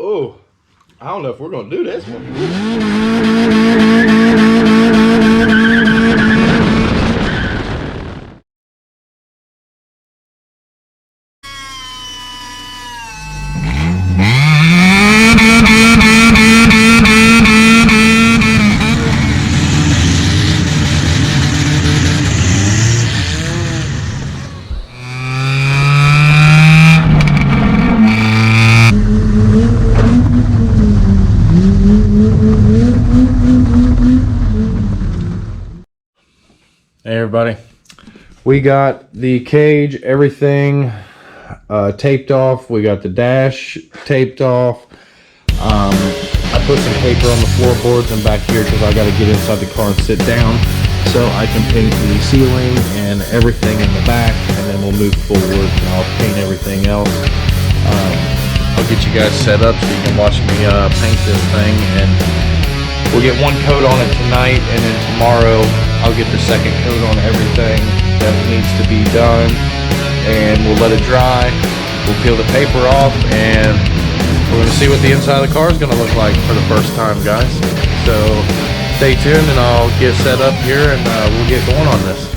Oh, I don't know if we're gonna do this one. Hey everybody, we got the cage, everything taped off. We got the dash taped off. I put some paper on the floorboards and back here because I got to get inside the car and sit down so I can paint the ceiling and everything in the back, and then we'll move forward and I'll paint everything else. I'll get you guys set up so you can watch me paint this thing, and we'll get one coat on it tonight, and then tomorrow I'll get the second coat on everything that needs to be done, and we'll let it dry. We'll peel the paper off, and we're going to see what the inside of the car is going to look like for the first time, guys. So stay tuned, and I'll get set up here, and we'll get going on this.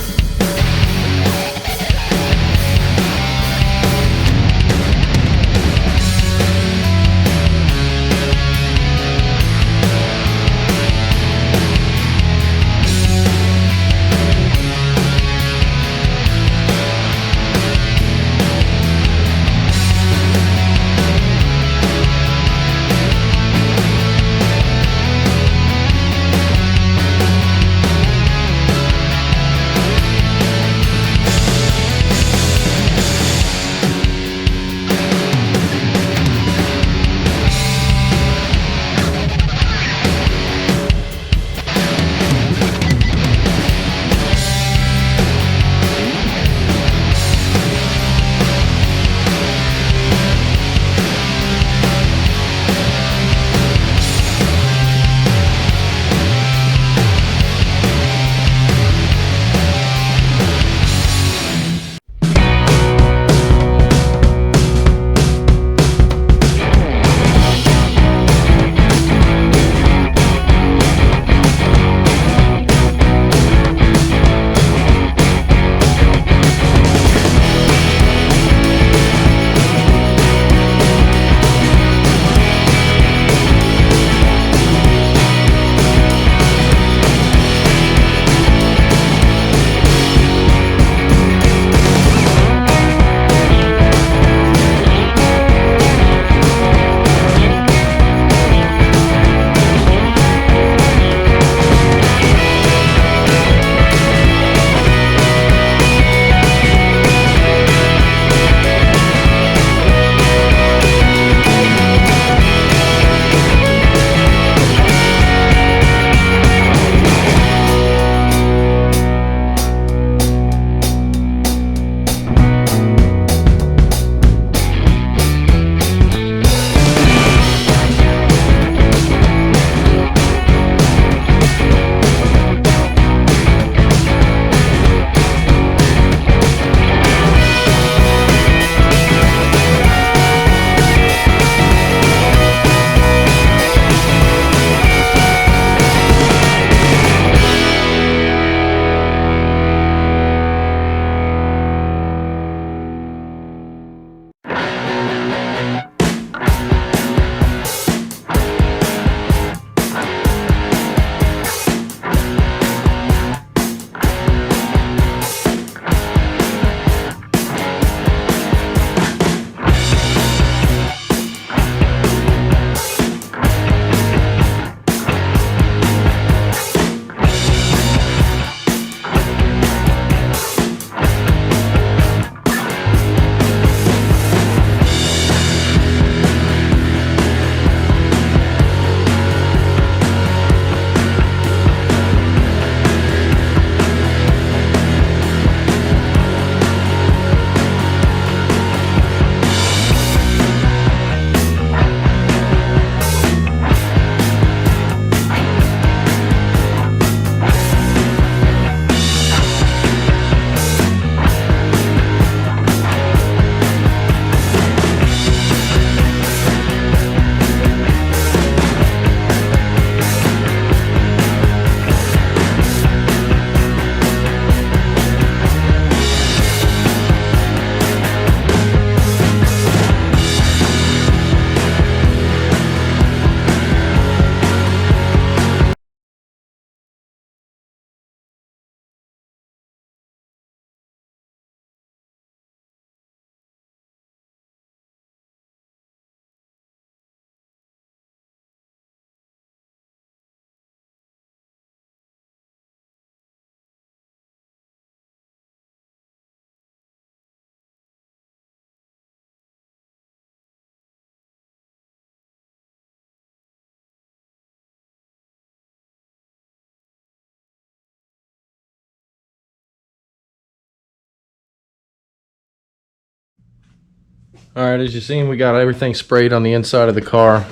All right, as you've seen, we got everything sprayed on the inside of the car.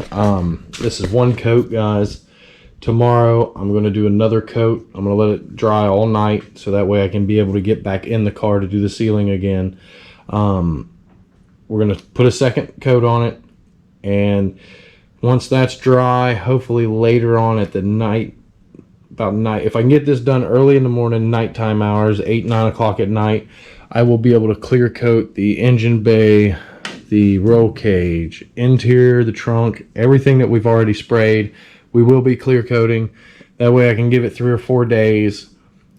This is one coat, guys. Tomorrow, I'm going to do another coat. I'm going to let it dry all night, so that way I can be able to get back in the car to do the sealing again. We're going to put a second coat on it, and once that's dry, hopefully later on at the night, about night, if I can get this done early in the morning, nighttime hours, 8, 9 o'clock at night, I will be able to clear coat the engine bay, the roll cage, interior, the trunk, everything that we've already sprayed. We will be clear coating. That way I can give it 3 or 4 days,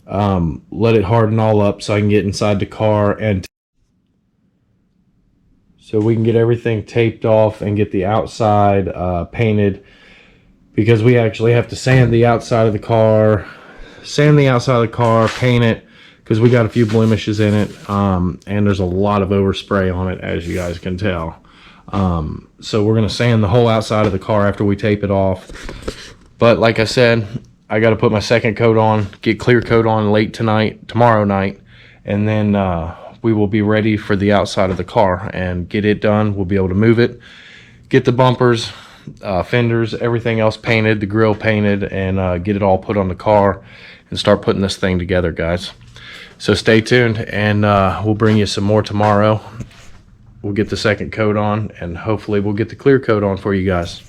let it harden all up so I can get inside the car, and so we can get everything taped off and get the outside painted, because we actually have to sand the outside of the car, paint it, because we got a few blemishes in it, and there's a lot of overspray on it, as you guys can tell. So we're going to sand the whole outside of the car after we tape it off. But like I said, I got to put my second coat on, get clear coat on tomorrow night, and then we will be ready for the outside of the car and get it done. We'll be able to move it, get the bumpers, fenders, everything else painted, the grill painted, and get it all put on the car and start putting this thing together, guys. So stay tuned, and we'll bring you some more tomorrow. We'll get the second coat on, and hopefully we'll get the clear coat on for you guys.